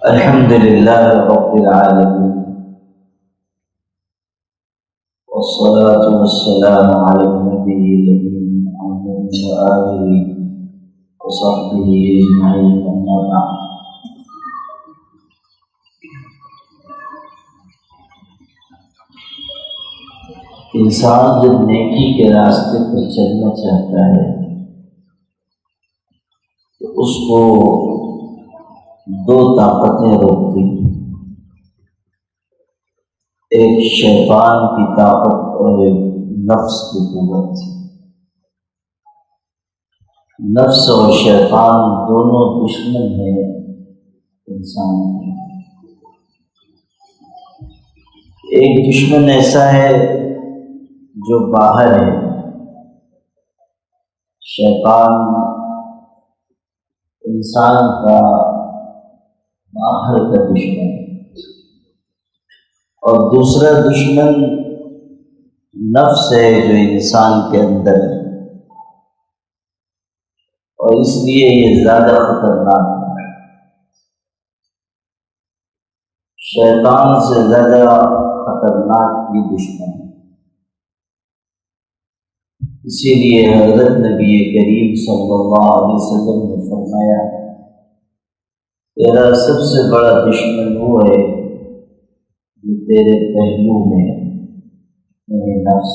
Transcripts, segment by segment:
الحمد لله رب العالمين، والصلاة والسلام على النبي الأمين محمد وآله وصحبه أجمعين، أما بعد۔ انسان جب نیکی کے راستے پر چلنا چاہتا ہے تو اس کو دو طاقتیں روکتی ہیں، ایک شیطان کی طاقت اور ایک نفس کی قوت۔ نفس اور شیطان دونوں دشمن ہیں انسان کے۔ ایک دشمن ایسا ہے جو باہر ہے، شیطان انسان کا باہر کا دشمن، اور دوسرا دشمن نفس ہے جو انسان کے اندر ہے، اور اس لیے یہ زیادہ خطرناک ہے۔ شیطان سے زیادہ خطرناک یہ دشمن ہے۔ اسی لیے حضرت نبی کریم صلی اللہ علیہ وسلم نے فرمایا، تیرا سب سے بڑا دشمن وہ ہے جو تیرے پہلو میں ہے، نفس۔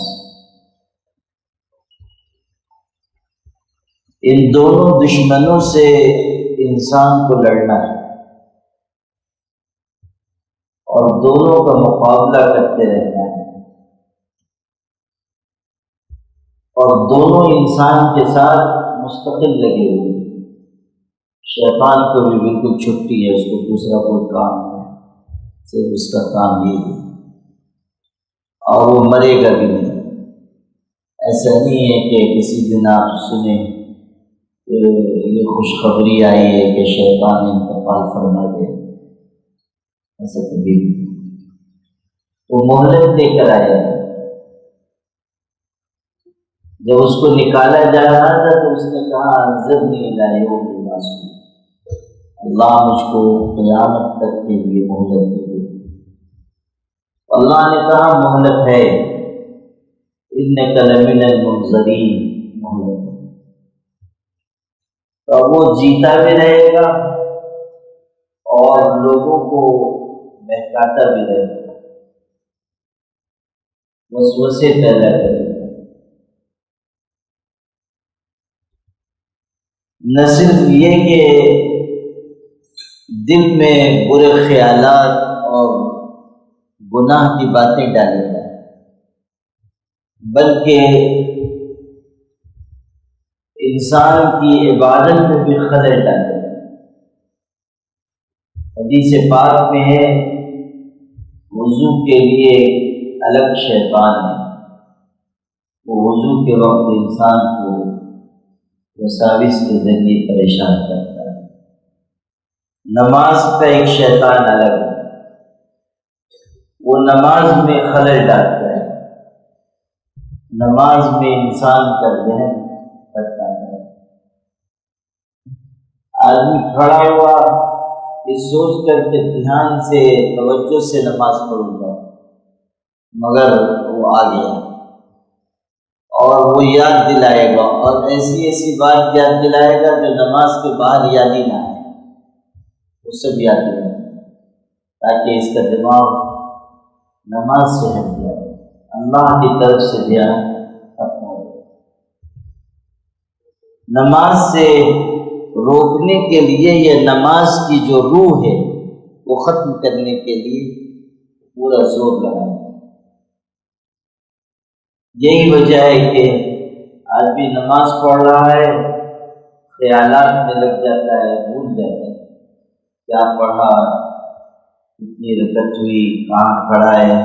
ان دونوں دشمنوں سے انسان کو لڑنا ہے اور دونوں کا مقابلہ کرتے رہنا ہے، اور دونوں انسان کے ساتھ مستقل لگے ہوئے۔ شیطان کو بھی بالکل چھٹی ہے، اس کو دوسرا کوئی کام نہیں، صرف اس کا کام یہ ہے، اور وہ مرے گا بھی نہیں۔ ایسا نہیں ہے کہ کسی دن آپ سنیں کہ یہ خوشخبری آئی ہے کہ شیطان انتقال فرما گیا، ایسا کبھی نہیں۔ وہ مہلت دے کر آیا ہے۔ جب اس کو نکالا جا رہا تھا تو اس نے کہا انظرنی الی یوم یبعثون، اللہ مجھ کو قیامت تک کے لیے مہلت دے دے۔ اللہ نے کہا مہلت ہے، انک لمن المنظرین، مہلت ہے۔ تو وہ جیتا بھی رہے گا اور لوگوں کو بہکاتا بھی رہے گا، وسوسے پیدا کرے گا۔ نہ صرف یہ کہ دل میں برے خیالات اور گناہ کی باتیں ڈالے گا، بلکہ انسان کی عبادت میں بھی خلل ڈالے گا۔ حدیث پاک میں ہے وضو کے لیے الگ شیطان ہے، وہ وضو کے وقت انسان کو وساوس کے ذریعے پریشان کرتا ہے۔ نماز کا ایک شیطان الگ ہے، وہ نماز میں خلل ڈالتا ہے، نماز میں انسان کا ذہن بھٹکاتا ہے۔ آدمی کھڑا ہوا یہ سوچ کر کے دھیان سے توجہ سے نماز پڑھوں گا، مگر وہ آ گیا اور وہ یاد دلائے گا، اور ایسی ایسی بات یاد دلائے گا جو نماز کے بعد یاد ہی نہ آئے، وہ سب یاد دلائے گا، تاکہ اس کا دماغ نماز سے ہٹ جائے، اللہ کی طرف سے دھیان ختم ہو جائے۔ نماز سے روکنے کے لیے یا نماز کی جو روح ہے وہ ختم کرنے کے لیے پورا زور لگائے۔ یہی وجہ ہے کہ آدمی نماز پڑھ رہا ہے، خیالات میں لگ جاتا ہے، بھول جاتا ہے کیا پڑھا، کتنی رکعت ہوئی، کہاں کھڑا ہے،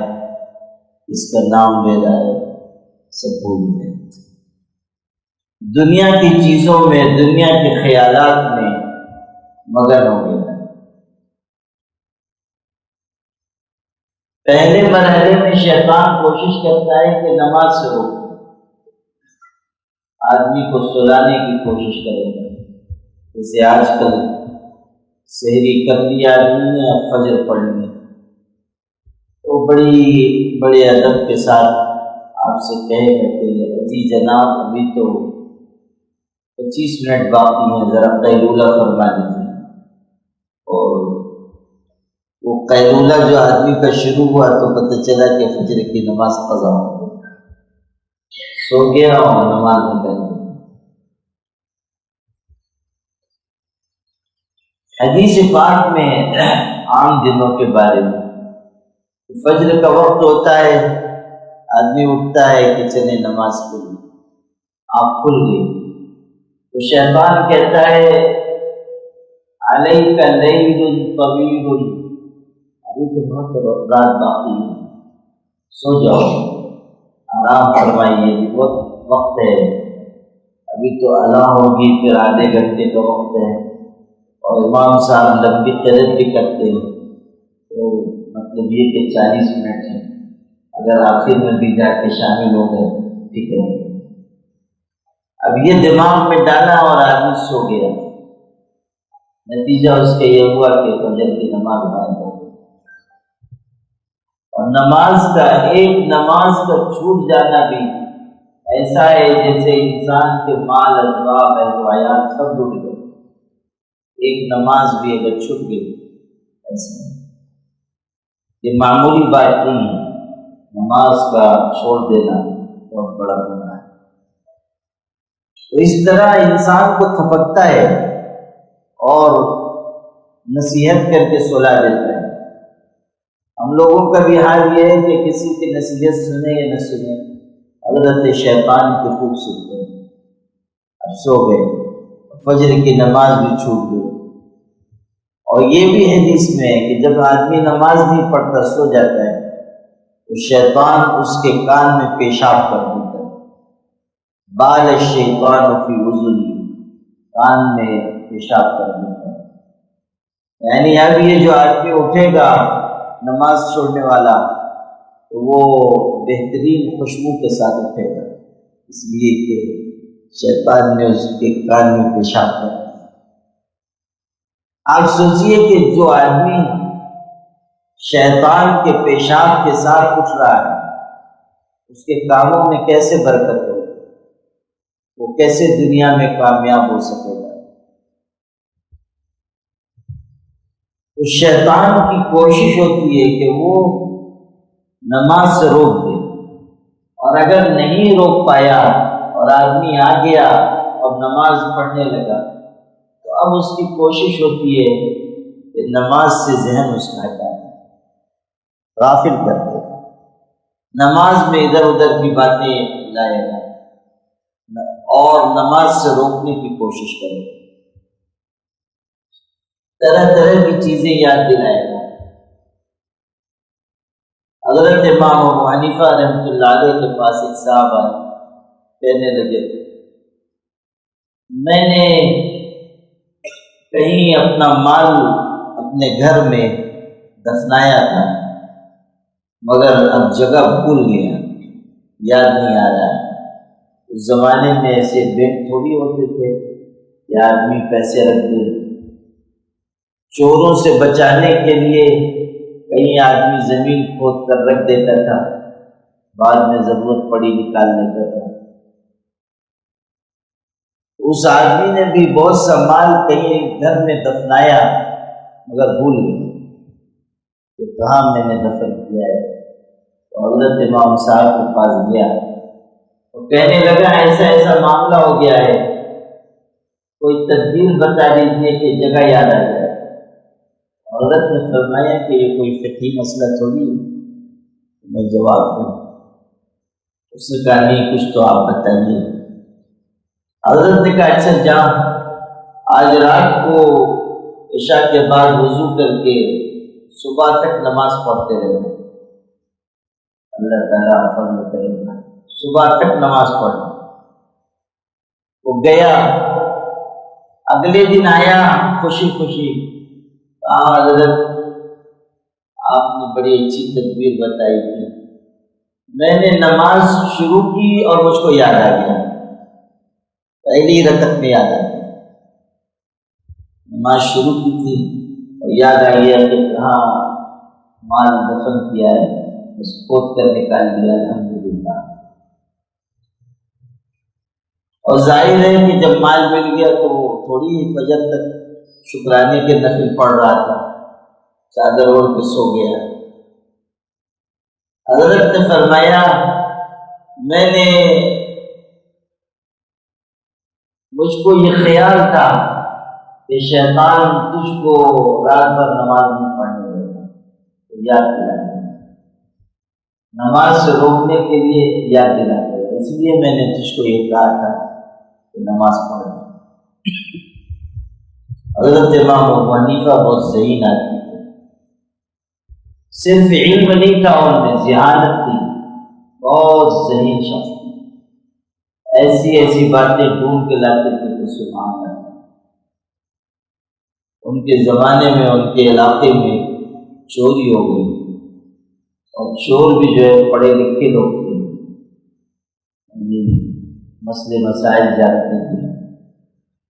اس کا نام لے رہا ہے، سب بھول گئے۔ دنیا کی چیزوں میں، دنیا کے خیالات میں مگن ہو گیا۔ پہلے مرحلے میں شیطان کوشش کرتا ہے کہ نماز سے روکے، آدمی کو سلانے کی کوشش کرے گا، جیسے آج کل سحری کر لیا آدمی نے، اب فجر پڑھ لی، تو بڑے ادب کے ساتھ آپ سے کہے گا کہ جی جناب ابھی تو 25 منٹ باقی ہیں، ذرا قیلولہ فرما دیجیے۔ اور وہ قیلولہ جو آدمی کا شروع ہوا تو پتہ چلا کہ فجر کی نماز قضا ہو گئی، سو گیا اور نماز نکل گئی۔ حدیث پاک میں عام دنوں کے بارے میں فجر کا وقت ہوتا ہے، آدمی اٹھتا ہے کہ چلے نماز کے لیے، آنکھ کھل گئی تو شیطان کہتا ہے علیک لیل طویل، ابھی تو بہت رات باقی ہے، سو جاؤ، آرام فرمائیے، بہت وقت ہے، ابھی تو اذان ہوگی پھر آدھے گھنٹے کا وقت ہے، اور امام صاحب لمبی قرات بھی کرتے ہیں، تو مطلب یہ کہ 40 منٹ ہے، اگر آخر میں بھی جا کے شامل ہو گئے ٹھیک ہے۔ اب یہ دماغ میں ڈالا اور آدمی سو گیا، نتیجہ اس کے یہ ہوا کہ فجر کی نماز غائب ہو گئی۔ اور نماز کا چھوٹ جانا بھی ایسا ہے جیسے انسان کے مال اسباب اہل و عیال سب لٹ گئے، ایک نماز بھی اگر چھوٹ گئی ایسا ہے۔ یہ معمولی بات نہیں ہے، نماز کا چھوڑ دینا بہت بڑا گناہ ہے۔ تو اس طرح انسان کو تھپکتا ہے اور نصیحت کر کے سلا دیتا ہے۔ ہم لوگوں کا بھی حال یہ ہے کہ کسی کی نصیحت سنے یا نہ سنے، حضرت شیطان کی خوب سنتے ہیں، اب سو گئے، فجر کی نماز بھی چھوٹ گئی۔ اور یہ بھی حدیث میں ہے کہ جب آدمی نماز نہیں پڑھتا سو جاتا ہے تو شیطان اس کے کان میں پیشاب کر دیتا ہے، بال الشیطان فی اذنی، کان میں پیشاب کر دیتا ہے۔ یعنی اب یہ جو آدمی اٹھے گا نماز چھوڑنے والا تو وہ بہترین خوشبو کے ساتھ اٹھے گا، اس لیے کہ شیطان نے اس کے کان میں پیشاب کر دیا۔ آپ سوچئے کہ جو آدمی شیطان کے پیشاب کے ساتھ اٹھ رہا ہے اس کے کاموں میں کیسے برکت ہوگی، وہ کیسے دنیا میں کامیاب ہو سکے گا۔ تو شیطان کی کوشش ہوتی ہے کہ وہ نماز سے روک دے، اور اگر نہیں روک پایا اور آدمی آ گیا اور نماز پڑھنے لگا تو اب اس کی کوشش ہوتی ہے کہ نماز سے ذہن اس کا ہٹائے، غافل کر دے، نماز میں ادھر ادھر کی باتیں لائے گا اور نماز سے روکنے کی کوشش کرے گا، طرح طرح کی چیزیں یاد دلائے گا۔ حضرت امام ابو حنیفہ رحمۃ اللہ علیہ کے پاس ایک صاحب آئے، کہنے لگے میں نے کہیں اپنا مال اپنے گھر میں دفنایا تھا مگر اب جگہ بھول گیا، یاد نہیں آ رہا ہے۔ اس زمانے میں ایسے بینک تھوڑی ہوتے تھے کہ آدمی پیسے رکھ دے، چوروں سے بچانے کے لیے کہیں آدمی زمین کھود کر رکھ دیتا تھا، بعد میں ضرورت پڑی نکال لیتا تھا۔ اس آدمی نے بھی بہت سا مال کہیں گھر میں دفنایا مگر بھول گیا کہ کہاں میں نے دفن کیا ہے۔ تو حضرت امام صاحب کے پاس گیا اور کہنے لگا ایسا ایسا معاملہ ہو گیا ہے، کوئی تدبیر بتا دیجیے کہ جگہ یاد آ جائے۔ حضرت نے فرمایا کہ یہ کوئی فقہی مسئلہ تھوڑی ہے میں جواب دوں۔ اس نے کہا نہیں کچھ تو آپ بتائیے۔ حضرت نے کہا اچھا جا آج رات کو عشاء کے بعد وضو کر کے صبح تک نماز پڑھتے رہنا، اللہ تعالیٰ فضل کرے گا، صبح تک نماز پڑھنا۔ وہ گیا، اگلے دن آیا خوشی خوشی، کہا حضرت آپ نے بڑی اچھی تدبیر بتائی تھی، میں نے نماز شروع کی اور مجھ کو یاد آ گیا، پہلی رکعت میں یاد آ گیا۔ نماز شروع کی تھی اور یاد آ گیا کہ کہاں مال دفن کیا ہے، بس کھود کر نکال لیا، الحمدللہ۔ اور ظاہر ہے کہ جب مال مل گیا تو تھوڑی ہی فجر تک شکرانے کے نفل پڑھ رہا تھا، چادر اوڑھ کے سو گیا۔ حضرت نے فرمایا مجھ کو یہ خیال تھا کہ شیطان تجھ کو رات بھر نماز نہیں پڑھنے دیگا، تو یاد دلایا، نماز سے روکنے کے لیے یاد دلایا، اس لیے میں نے تجھ کو یہ کہا تھا کہ نماز پڑھ۔ حضرت امام ابو حنیفہ بہت ذہین آدمی تھے، صرف علم نہیں تھا ان میں، ذہانت تھی، بہت ذہین شخص تھے، ایسی ایسی باتیں ڈھونڈ کے لاتے تھے کہ سبحان اللہ۔ ان کے زمانے میں ان کے علاقے میں چوری ہو گئی، اور چور بھی جو ہے پڑھے لکھے لوگ تھے، مسئلے مسائل جانتے تھے،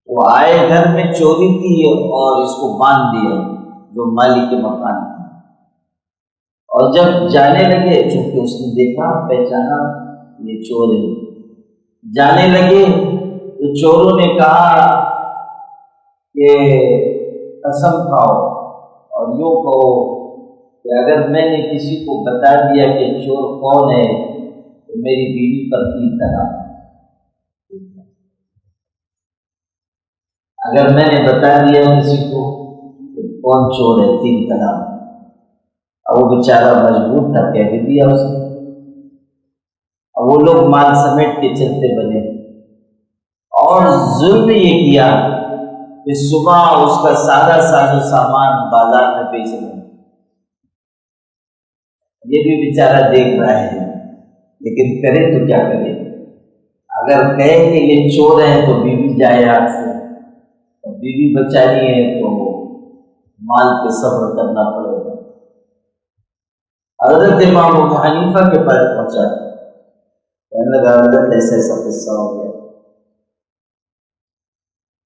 وہ آئے گھر میں چوری کی اور اس کو باندھ دیا جو مالک کے مکان تھا، اور جب جانے لگے، چونکہ اس نے دیکھا پہچانا یہ چور ہے، جانے لگے تو چوروں نے کہا کہ قسم کھاؤ اور یوں کہو کہ اگر میں نے کسی کو بتا دیا کہ چور کون ہے تو میری بیوی پر 3 طلاق۔ اگر میں نے بتا دیا کسی کو کہ کون چور ہے، 3 طلاق۔ اب وہ بیچارہ مجبور تھا، کہہ بھی دیا اس نے۔ اب وہ لوگ مال سمیٹ کے چلتے بنے، اور ظلم یہ کیا کہ صبح اس کا سارا ساز و سامان بازار میں بیچ رہے ہیں۔ یہ بھی بیچارہ دیکھ رہا ہے، لیکن کرے تو کیا کرے؟ اگر کہے کہ یہ چور ہے تو بیوی جائے ہاتھ سے، اور بیوی بچانی ہے تو مال پہ صبر کرنا پڑے گا۔ حضرت امام ابو حنیفہ کے پاس پہنچا، کہنے لگا حضرت ایسا ایسا قصہ ہو گیا۔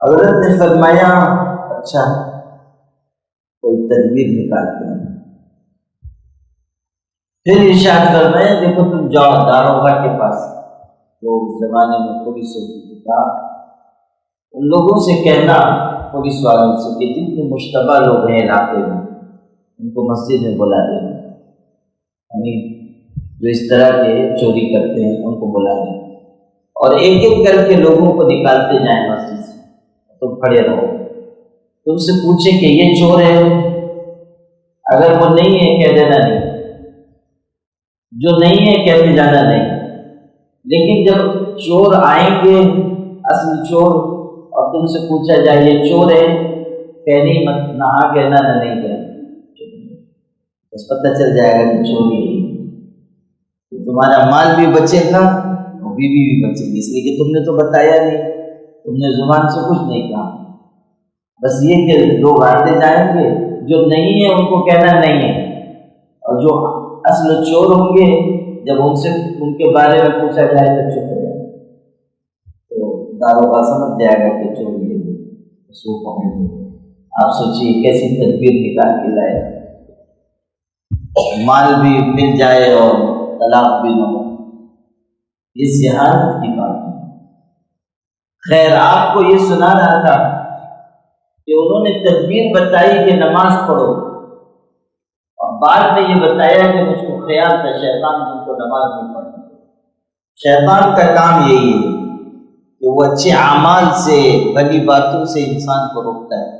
حضرت نے فرمایا اچھا کوئی تدبیر نکالتے ہیں۔ پھر ارشاد فرمایا دیکھو تم جاؤ داروغہ کے پاس، جو اس زمانے میں پولیس ہوتی تھا، ان لوگوں سے کہنا، پولیس والوں سے، کہ جتنے مشتبہ لوگ ہیں علاقے میں ان کو مسجد میں بلا دیں، یعنی جو اس طرح کے چوری کرتے ہیں ان کو بلا دیں، اور ایک ایک کر کے لوگوں کو نکالتے جائیں مسجد سے، تم کھڑے رہو، تم سے پوچھیں کہ یہ چور ہے، اگر وہ نہیں ہے کہہ دینا نہیں، جو نہیں ہے کہتے جانا نہیں، لیکن جب چور آئیں گے اصل چور اور تم سے پوچھا جائے یہ چور ہے، کہنی مت، نہ ہاں کہنا نہ نہیں کہنا، بس پتہ چل جائے گا کہ چور ہی ہے، تمہارا مال بھی بچے گا اور بیوی بھی بچے گی، اس لیے کہ تم نے تو بتایا نہیں، تم نے زبان سے کچھ نہیں کہا، بس یہ کہ لوگ آتے جائیں گے، جو نہیں ہے ان کو کہنا نہیں ہے، اور جو اصل چور ہوں گے جب ان سے ان کے بارے میں پوچھا جائے تو چپ ہو جائے، تو داروغہ سمجھ جائے گا کہ چور یہ سو پکڑ گے۔ آپ سوچیے کیسی تدبیر نکال کے لائے، مال بھی مل جائے اور طلاق بھی نہ ہو، یہ ذہانت کی بات ہے۔ خیر آپ کو یہ سنا رہا تھا کہ انہوں نے تدبیر بتائی کہ نماز پڑھو، اور بعد میں یہ بتایا کہ مجھ کو خیال تھا شیطان تم کو نماز نہیں پڑھنا۔ شیطان کا کام یہی ہے کہ وہ اچھے اعمال سے، بھلی باتوں سے انسان کو روکتا ہے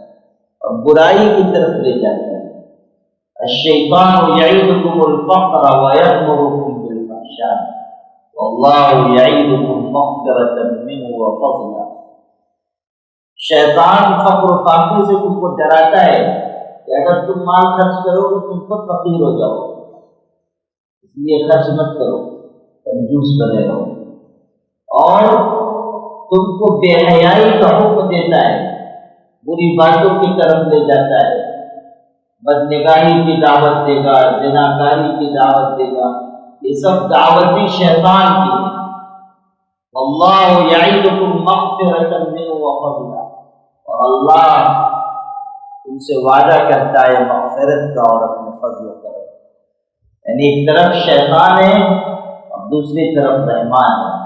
اور برائی کی طرف لے جاتا ہے۔ الشیطان یعیدکم الفقر ویأمرکم بالفحشاء واللہ یعیدکم مغفرۃ منہ وفضلا۔ شیطان فقر و فاقے سے تم کو ڈراتا ہے کہ اگر تم مال خرچ کرو گے تم خود فقیر ہو جاؤ، اس لیے خرچ مت کرو، کنجوس بنے رہو، اور تم کو بے حیائی کا حکم دیتا ہے، بری باتوں کی طرف لے جاتا ہے، بدنگاہی کی دعوت دے گا، زناکاری کی دعوت دے گا، یہ سب دعوتی شیطان کی ہے۔ اللہ یعیدکم مغفرۃ منہ وفضلا، اور اللہ تم سے وعدہ کرتا ہے مغفرت کا اور اپنے فضل و کرم، یعنی ایک طرف شیطان ہے اور دوسری طرف رحمان ہے۔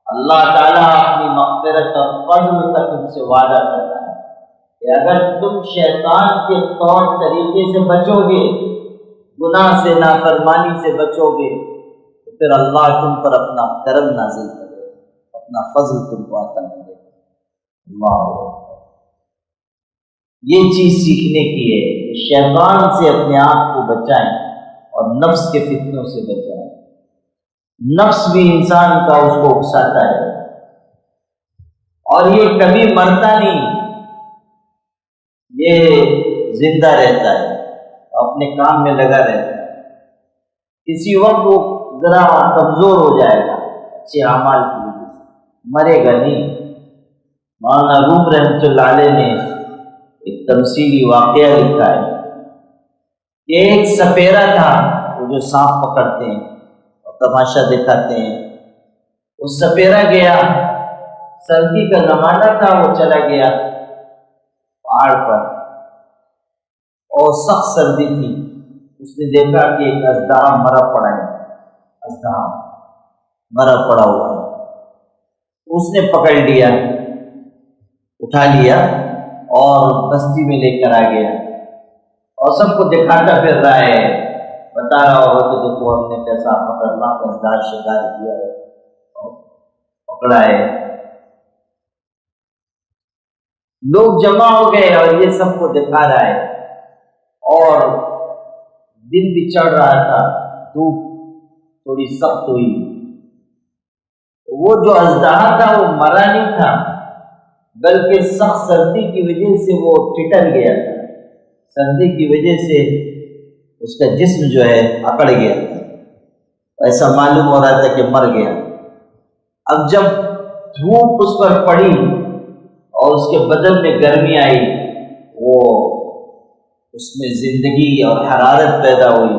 اللہ تعالیٰ اپنی مغفرت اور فضل کا تم سے وعدہ کرتا ہے کہ اگر تم شیطان کے طور طریقے سے بچو گے، گناہ سے، نافرمانی سے بچو گے، تو پھر اللہ تم پر اپنا کرم نازل کرے، اپنا فضل تم کو عطا کرے۔ اللہ، یہ چیز سیکھنے کی ہے کہ شیطان سے اپنے آپ کو بچائیں اور نفس کے فتنوں سے بچائیں۔ نفس بھی انسان کا اس کو اکساتا ہے اور یہ کبھی مرتا نہیں، یہ زندہ رہتا ہے، اپنے کام میں لگا رہتا ہے۔ کسی وقت وہ ذرا کمزور ہو جائے گا اچھے اعمال کی وجہ سے، مرے گا نہیں۔ مولانا روم رحمۃ اللہ علیہ نے ایک تمثیلی واقعہ لکھا ہے کہ ایک سپیرا تھا، وہ جو سانپ پکڑتے ہیں اور تماشا دکھاتے ہیں، وہ سپیرا گیا، سردی کا زمانہ تھا، وہ چلا گیا پہاڑ پر اور سخت سردی تھی۔ اس نے دیکھا کہ ایک اژدہا مرا پڑا ہے، اژدہا مرا پڑا ہوا ہے۔ اس نے پکڑ لیا، اٹھا لیا اور بستی میں لے کر آ گیا اور سب کو دکھاتا پھر رہا ہے، بتا رہا ہوگا کہ دیکھو ہم نے کیسا خطرناک اژدہا شکار کیا ہے اور پکڑا ہے۔ لوگ جمع ہو گئے اور یہ سب کو دکھا رہا ہے، اور دن بھی چڑھ رہا تھا، دھوپ تھوڑی سخت ہوئی۔ وہ جو اژدہا تھا وہ مرا نہیں تھا، بلکہ سخت سردی کی وجہ سے وہ ٹھٹر گیا تھا، سردی کی وجہ سے اس کا جسم جو ہے اکڑ گیا تھا، ایسا معلوم ہو رہا تھا کہ مر گیا۔ اب جب دھوپ اس پر پڑی اور اس کے بدن میں گرمی آئی، وہ اس میں زندگی اور حرارت پیدا ہوئی،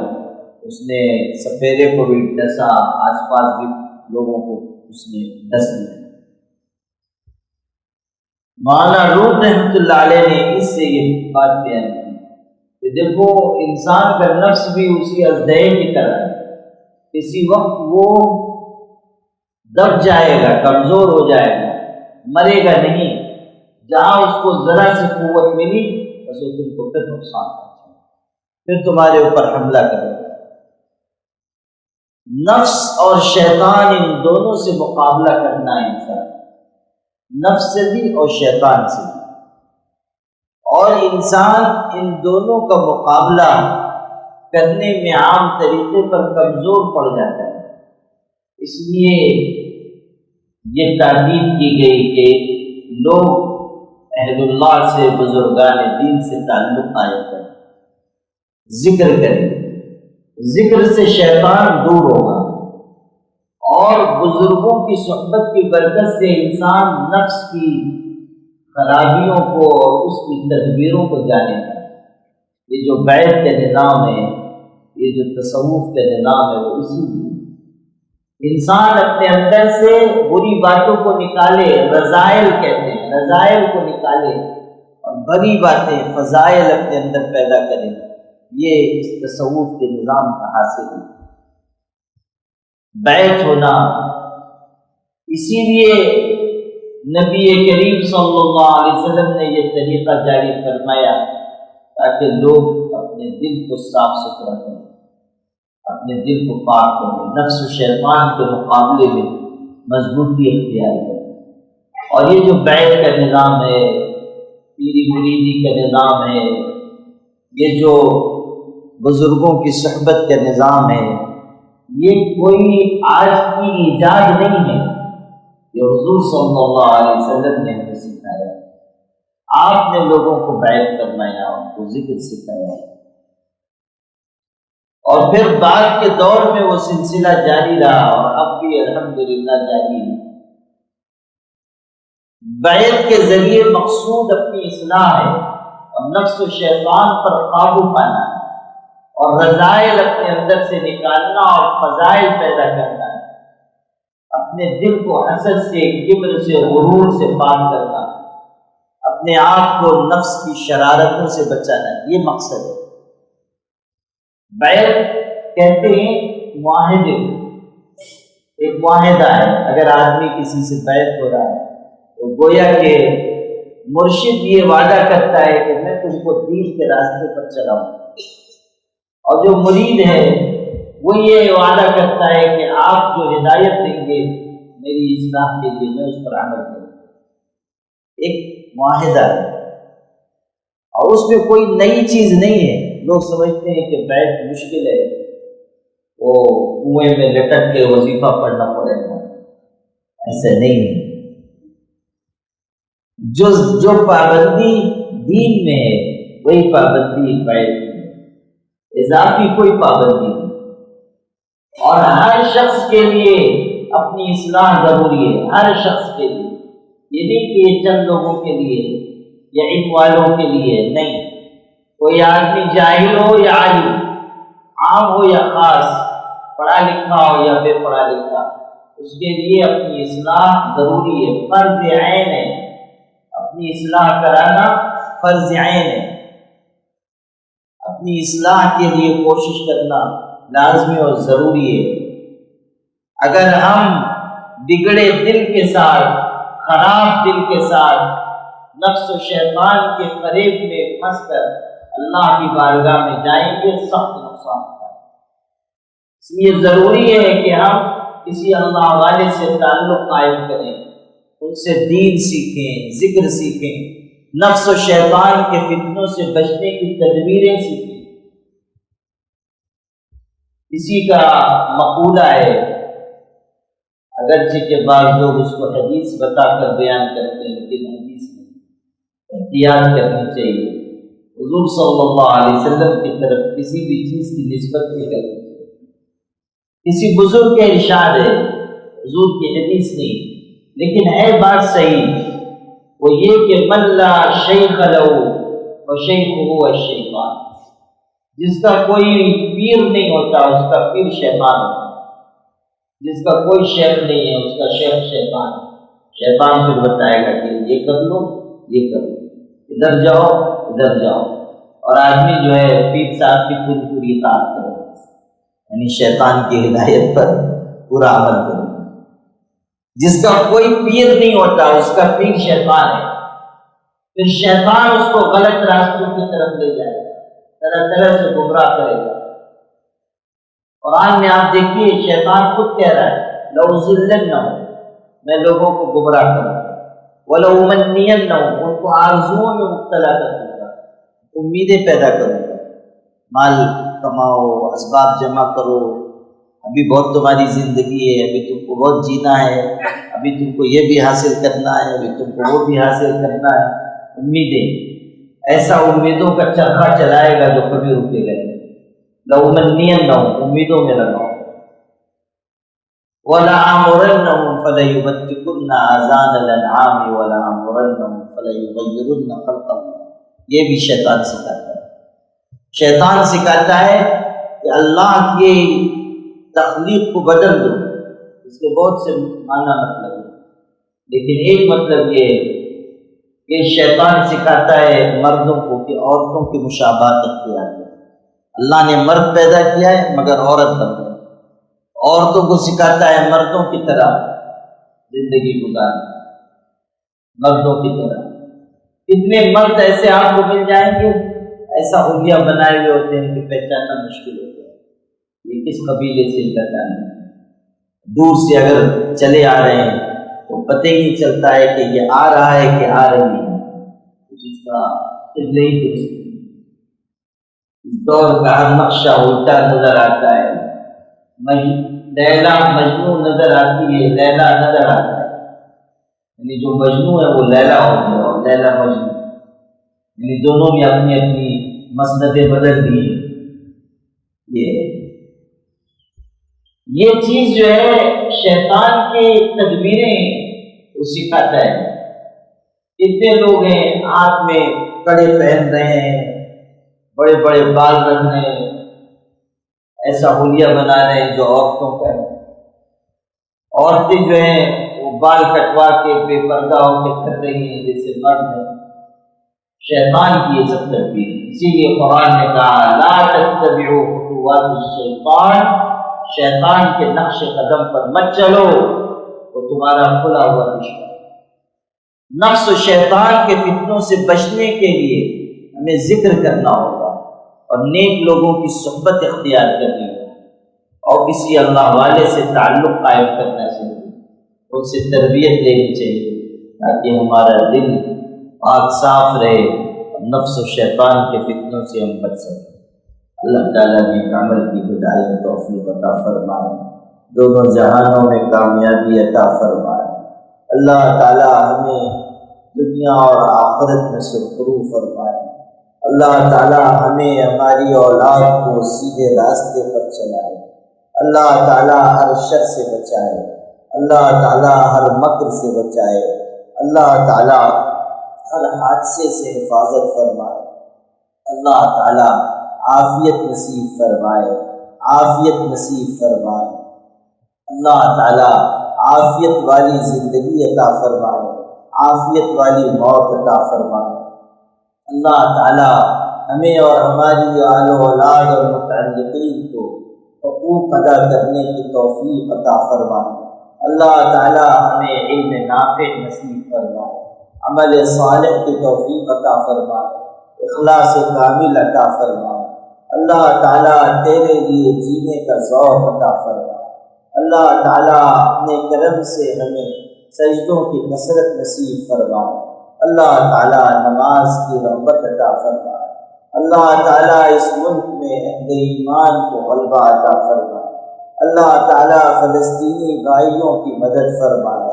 اس نے سپیرے کو بھی ڈسا، آس پاس بھی لوگوں کو اس نے ڈس دیا۔ مولانا روم رحمۃ اللہ علیہ نے اس سے یہ بات بیان کی کہ دیکھو انسان کا نفس بھی اسی اژدہے کی طرح ہے، کسی وقت وہ دب جائے گا، کمزور ہو جائے گا، مرے گا نہیں۔ جہاں اس کو ذرا سی قوت ملی بس وہ تم کو پھر نقصان پہنچے، پھر تمہارے اوپر حملہ کرے گا۔ نفس اور شیطان، ان دونوں سے مقابلہ کرنا ہے انسان، نفس سے بھی اور شیطان سے بھی، اور انسان ان دونوں کا مقابلہ کرنے میں عام طریقے پر کمزور پڑ جاتا ہے۔ اس لیے یہ تاکید کی گئی کہ لوگ اہل اللہ سے، بزرگان دین سے تعلق قائم کریں، ذکر کریں، ذکر سے شیطان دور ہوگا، اور بزرگوں کی صحبت کی برکت سے انسان نفس کی خرابیوں کو اور اس کی تدبیروں کو جانے گا۔ یہ جو بیعت کا نظام ہے، یہ جو تصوف کا نظام ہے، وہ اسی لیے انسان اپنے اندر سے بری باتوں کو نکالے، رذائل کہتے ہیں، رذائل کو نکالے اور بڑی باتیں، فضائل اپنے اندر پیدا کرے، یہ اس تصوف کے نظام کا حاصل ہے، بیعت ہونا۔ اسی لیے نبی کریم صلی اللہ علیہ وسلم نے یہ طریقہ جاری فرمایا تاکہ لوگ اپنے دل کو صاف ستھرا کریں، اپنے دل کو پاک کریں، نفس و شیطان کے مقابلے میں مضبوطی اختیار کریں۔ اور یہ جو بیعت کا نظام ہے، پیری مریدی کا نظام ہے، یہ جو بزرگوں کی صحبت کا نظام ہے، یہ کوئی آج کی ایجاد نہیں ہے، یہ حضور صلی اللہ علیہ وسلم نے ہمیں سکھایا، آپ نے لوگوں کو بیعت فرمایا، ان کو ذکر سکھایا، اور پھر بعد کے دور میں وہ سلسلہ جاری رہا اور اب بھی الحمدللہ جاری ہے۔ بیعت کے ذریعے مقصود اپنی اصلاح ہے اور نفس و شیطان پر قابو پانا ہے اور رذائل اپنے اندر سے نکالنا اور فضائل پیدا کرنا ہے، اپنے دل کو حسد سے، کبر سے، غرور سے پاک کرنا، اپنے اپنے آپ کو نفس کی شرارتوں سے بچانا ہے، یہ مقصد ہے۔ بیعت کہتے ہیں معاہدے، ایک معاہدہ ہے۔ اگر آدمی کسی سے بیعت ہو رہا ہے تو گویا کہ مرشد یہ وعدہ کرتا ہے کہ میں تم کو دین کے راستے پر چلاؤں، اور جو مرید ہے وہ یہ وعدہ کرتا ہے کہ آپ جو ہدایت دیں گے میری اصلاح کے لیے میں اس پر عمل کروں۔ ایک معاہدہ ہے، اور اس میں کوئی نئی چیز نہیں ہے۔ لوگ سمجھتے ہیں کہ بیعت مشکل ہے، وہ کنویں میں لٹک کے وظیفہ پڑھنا پڑے گا، ایسا نہیں ہے۔ جو پابندی دین میں ہے وہی پابندی بیعت میں ہے، اضافی کوئی پابندی نہیں۔ اور ہر شخص کے لیے اپنی اصلاح ضروری ہے، ہر شخص کے لیے، یہ نہیں کہ یہ چند لوگوں کے لیے یا علم والوں کے لیے نہیں۔ کوئی آدمی جاہل ہو یا عالم، عام ہو یا خاص، پڑھا لکھا ہو یا بے پڑھا لکھا، اس کے لیے اپنی اصلاح ضروری ہے، فرض عین ہے۔ اپنی اصلاح کرانا فرض عین ہے، اپنی اصلاح کے لیے کوشش کرنا لازمی اور ضروری ہے۔ اگر ہم بگڑے دل کے ساتھ، خراب دل کے ساتھ نفس و شیطان کے فریب میں پھنس کر اللہ کی بارگاہ میں جائیں گے، سخت نقصان ہوگا۔ اس لیے ضروری ہے کہ ہم کسی اللہ والے سے تعلق قائم کریں، ان سے دین سیکھیں، ذکر سیکھیں، نفس و شیطان کے فتنوں سے بچنے کی تدبیریں سیکھیں۔ کسی کا مقولہ ہے، اگرچہ کہ بعض لوگ اس کو حدیث بتا کر بیان کرتے ہیں، لیکن حدیث میں احتیاط کرنی چاہیے۔ حضور صلی اللہ علیہ وسلم کی طرف کسی بھی چیز کی نسبت نہیں کرنی چاہیے۔ کسی بزرگ کے ارشاد ہے، حضور کی حدیث نہیں، لیکن ہے بات صحیح، وہ یہ کہ من لا شیخ لہ فشیخہ الشیطان، جس کا کوئی پیر نہیں ہوتا اس کا پیر شیطان ہوتا ہے، جس کا کوئی شیخ نہیں ہے اس کا شیخ شیطان ہے۔ شیطان پھر بتائے گا کہ یہ کر لو، یہ کر لو، ادھر جاؤ، ادھر جاؤ، اور آدمی جو ہے پیر صاحب کی پوری اطاعت کرے، یعنی شیطان کی ہدایت پر پورا عمل کرے۔ جس کا کوئی پیر نہیں ہوتا اس کا پیر شیطان ہے، پھر شیطان اس کو غلط راستوں کی طرف لے جائے گا، طرح طرح سے گمراہ کرے گا۔ قرآن میں آپ دیکھیے شیطان خود کہہ رہا ہے لَأُضِلَّنَّهُمْ، میں لوگوں کو گمراہ کروں گا، وَلَأُمَنِّيَنَّهُمْ، ان کو آرزوؤں میں مبتلا کر دوں گا، امیدیں پیدا کروں گا، مال کماؤ، اسباب جمع کرو، ابھی بہت تمہاری زندگی ہے، ابھی تم کو بہت جینا ہے، ابھی تم کو یہ بھی حاصل کرنا ہے، ابھی تم کو وہ بھی حاصل کرنا ہے، امیدیں، ایسا امیدوں کا چرخہ چلائے گا جو کبھی رکے گا نہیں۔ لَأُمَنِّيَنَّهُمْ، امیدوں میں لگاؤ، وَلَآمُرَنَّهُمْ فَلَيُبَتِّكُنَّ آذَانَ الْأَنْعَامِ وَلَآمُرَنَّهُمْ فَلَيُغَيِّرُنَّ خَلْقَ اللَّهِ، یہ بھی شیطان سکھاتا ہے۔ شیطان سکھاتا ہے کہ اللہ کی تخلیق کو بدل دو، اس کے بہت سے معنی مطلب ہے، لیکن ایک مطلب یہ ہے کہ شیطان سکھاتا ہے مردوں کو کہ عورتوں کی مشابہت اختیار کریں۔ اللہ نے مرد پیدا کیا ہے مگر عورت بن گئے، عورتوں کو سکھاتا ہے مردوں کی طرح زندگی گزارنا، مردوں کی طرح۔ کتنے مرد ایسے آپ کو مل جائیں گے ایسا حلیہ بنائے ہوئے ہوتے ہیں کہ پہچاننا مشکل ہوتا ہے یہ کس قبیلے سے پہچانے، دور سے اگر چلے آ رہے ہیں تو پتہ ہی نہیں چلتا ہے کہ یہ آ رہا ہے کہ آ رہی ہے، جس کا قبلہ ہی درست ہے۔ اس دور کا ہر نقشہ الٹا نظر آتا ہے، لیلا مجنون نظر آتی ہے، لیلا نظر آتا ہے، یعنی جو مجنون ہے وہ لیلا ہو گیا اور لیلا مجنون، یعنی دونوں نے اپنی اپنی مسندیں بدل دی۔ یہ چیز جو ہے شیطان کی تدبیریں وہ سکھاتا ہے۔ کتنے لوگ ہیں ہاتھ میں کڑے پہن رہے ہیں، بڑے بڑے بال رکھ رہے ہیں، ایسا حلیہ بنا رہے ہیں جو عورتوں کا ہے۔ عورتیں جو ہیں وہ بال کٹوا کے بے پردہ ہو کے کر رہی ہیں جیسے مرد ہیں، شیطان کی یہ سب تربیت، اسی لیے قرآن نے کہا لا تتبعوا خطوات الشیطان، شیطان کے نقش قدم پر مت چلو، وہ تمہارا کھلا ہوا دشمن۔ نفس و شیطان کے فتنوں سے بچنے کے لیے ہمیں ذکر کرنا ہوگا اور نیک لوگوں کی صحبت اختیار کرنی ہوگی اور کسی اللہ والے سے تعلق قائم کرنا چاہیے، ان سے تربیت لینی چاہیے تاکہ ہمارا دل پاک صاف رہے اور نفس و شیطان کے فتنوں سے ہم بچ سکیں۔ اللہ تعالیٰ نے عمل کی ہدایت توفیق عطا فرمائے، دونوں جہانوں میں کامیابی عطا فرمائے۔ اللہ تعالیٰ ہمیں دنیا اور آخرت میں سرخرو فرمائے۔ اللہ تعالیٰ ہمیں ہماری اولاد کو سیدھے راستے پر چلائے۔ اللہ تعالیٰ ہر شر سے بچائے، اللہ تعالیٰ ہر مکر سے بچائے، اللہ تعالیٰ ہر حادثے سے حفاظت فرمائے۔ اللہ تعالیٰ عافیت نصیب فرمائے، عافیت نصیب فرمائے۔ اللہ تعالیٰ عافیت والی زندگی عطا فرمائے، عافیت والی موت عطا فرمائے۔ اللہ تعالیٰ ہمیں اور ہماری آل و اولاد اور متعلقین کو حقوق ادا کرنے کی توفیق عطا فرمائے۔ اللہ تعالیٰ ہمیں علم نافع نصیب فرمائے، عمل صالح کی توفیق عطا فرمائے، اخلاص کامل عطا فرمائے۔ اللہ تعالیٰ تیرے لیے جینے کا ذوق عطا فرمائے۔ اللہ تعالیٰ اپنے کرم سے ہمیں سجدوں کی کثرت نصیب فرمائے۔ اللہ تعالیٰ نماز کی رغبت عطا فرمائے۔ اللہ تعالیٰ اس ملک میں اہل ایمان کو غلبہ عطا فرمائے۔ اللہ تعالیٰ فلسطینی بھائیوں کی مدد فرمائے،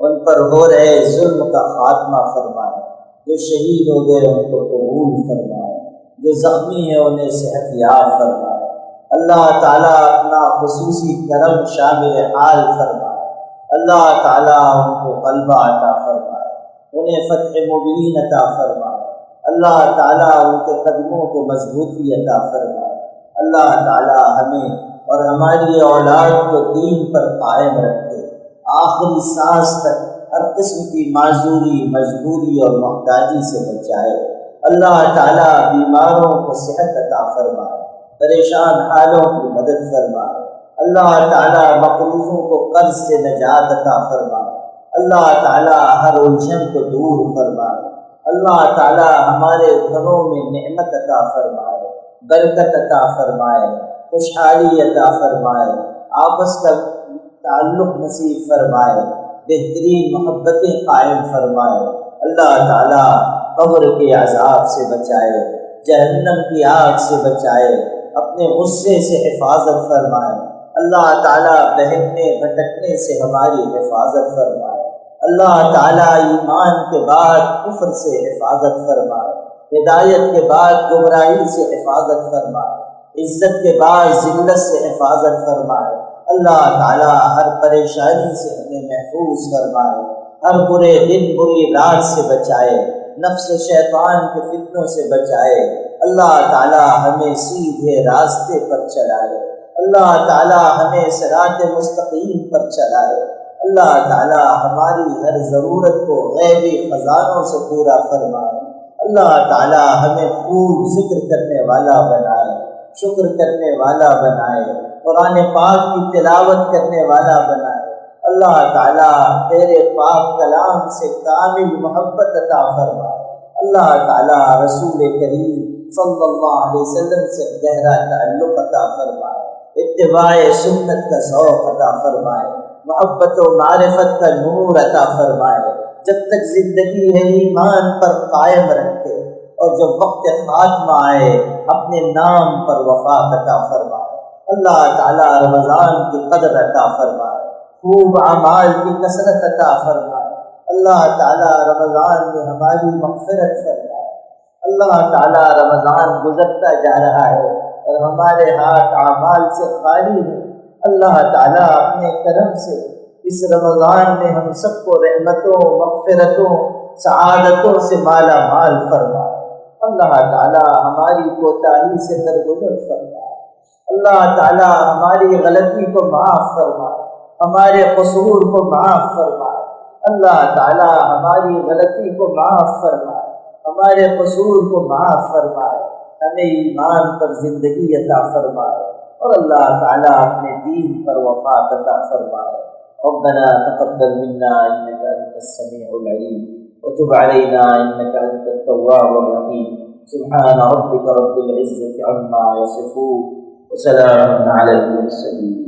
ان پر ہو رہے ظلم کا خاتمہ فرمائے، جو شہید ہو گئے ان کو قبول فرمائے، جو زخمی ہیں انہیں صحت یاب فرمائے۔ اللہ تعالیٰ اپنا خصوصی کرم شامل حال فرمائے۔ اللہ تعالیٰ ان کو غلبہ عطا فرمائے، انہیں فتح مبین عطا فرمائے۔ اللہ تعالیٰ ان کے قدموں کو مضبوطی عطا فرمائے۔ اللہ تعالیٰ ہمیں اور ہماری اولاد کو دین پر قائم رکھے، آخری سانس تک ہر قسم کی معذوری، مجبوری اور محتاجی سے بچائے۔ اللہ تعالیٰ بیماروں کو صحت عطا فرمائے، پریشان حالوں کی مدد فرمائے۔ اللہ تعالیٰ مقروضوں کو قرض سے نجات عطا فرمائے۔ اللہ تعالیٰ ہر الجھن کو دور فرمائے۔ اللہ تعالیٰ ہمارے گھروں میں نعمت عطا فرمائے، برکت عطا فرمائے، خوشحالی عطا فرمائے، آپس کا تعلق نصیب فرمائے، بہترین محبتیں قائم فرمائے۔ اللہ تعالیٰ قبر کے عذاب سے بچائے، جہنم کی آگ سے بچائے، اپنے غصے سے حفاظت فرمائے۔ اللہ تعالیٰ بہکنے بھٹکنے سے ہماری حفاظت فرمائے۔ اللہ تعالیٰ ایمان کے بعد کفر سے حفاظت فرمائے، ہدایت کے بعد گمراہی سے حفاظت فرمائے، عزت کے بعد ذلت سے حفاظت فرمائے۔ اللہ تعالیٰ ہر پریشانی سے ہمیں محفوظ فرمائے، ہر برے دن بری رات سے بچائے، نفس و شیطان کے فتنوں سے بچائے۔ اللہ تعالیٰ ہمیں سیدھے راستے پر چلائے، اللہ تعالیٰ ہمیں صراط مستقیم پر چلائے۔ اللہ تعالیٰ ہماری ہر ضرورت کو غیبی خزانوں سے پورا فرمائے۔ اللہ تعالیٰ ہمیں خوب ذکر کرنے والا بنائے، شکر کرنے والا بنائے، قرآن پاک کی تلاوت کرنے والا بنائے۔ اللہ تعالیٰ تیرے پاک کلام سے کامل محبت عطا فرمائے۔ اللہ تعالیٰ رسول کریم صلی اللہ علیہ وسلم سے گہرا تعلق عطا فرمائے، اتباع سنت کا ذوق عطا فرمائے، محبت و معرفت کا نور عطا فرمائے، جب تک زندگی ہے ایمان پر قائم رکھے، اور جب وقت خاتمہ آئے اپنے نام پر وفات عطا فرمائے۔ اللہ تعالیٰ رمضان کی قدر عطا فرمائے، خوب اعمال کی کثرت عطا فرمائے۔ اللہ تعالیٰ رمضان میں ہماری مغفرت فرمائے۔ اللہ تعالیٰ رمضان گزرتا جا رہا ہے اور ہمارے ہاتھ اعمال سے خالی ہیں۔ اللہ تعالیٰ اپنے کرم سے اس رمضان میں ہم سب کو رحمتوں، مغفرتوں، سعادتوں سے مالا مال فرمائے۔ اللہ تعالیٰ ہماری کوتاہی سے درگزر فرمائے۔ اللہ تعالیٰ ہماری غلطی کو معاف فرمائے، ہمارے قصور کو معاف فرمائے۔ اللہ تعالیٰ ہماری غلطی کو معاف فرمائے، ہمارے قصور کو معاف فرمائے، ہمیں ایمان پر زندگی عطا فرمائے، اور اللہ تعالیٰ اپنے دین پر وفات عطا فرمائے۔ ربنا تقبل منا انك انت السميع العليم وتب علينا انك انت التواب الرحيم۔ سبحان ربك رب العزة عما يصفون وسلام على المرسلين۔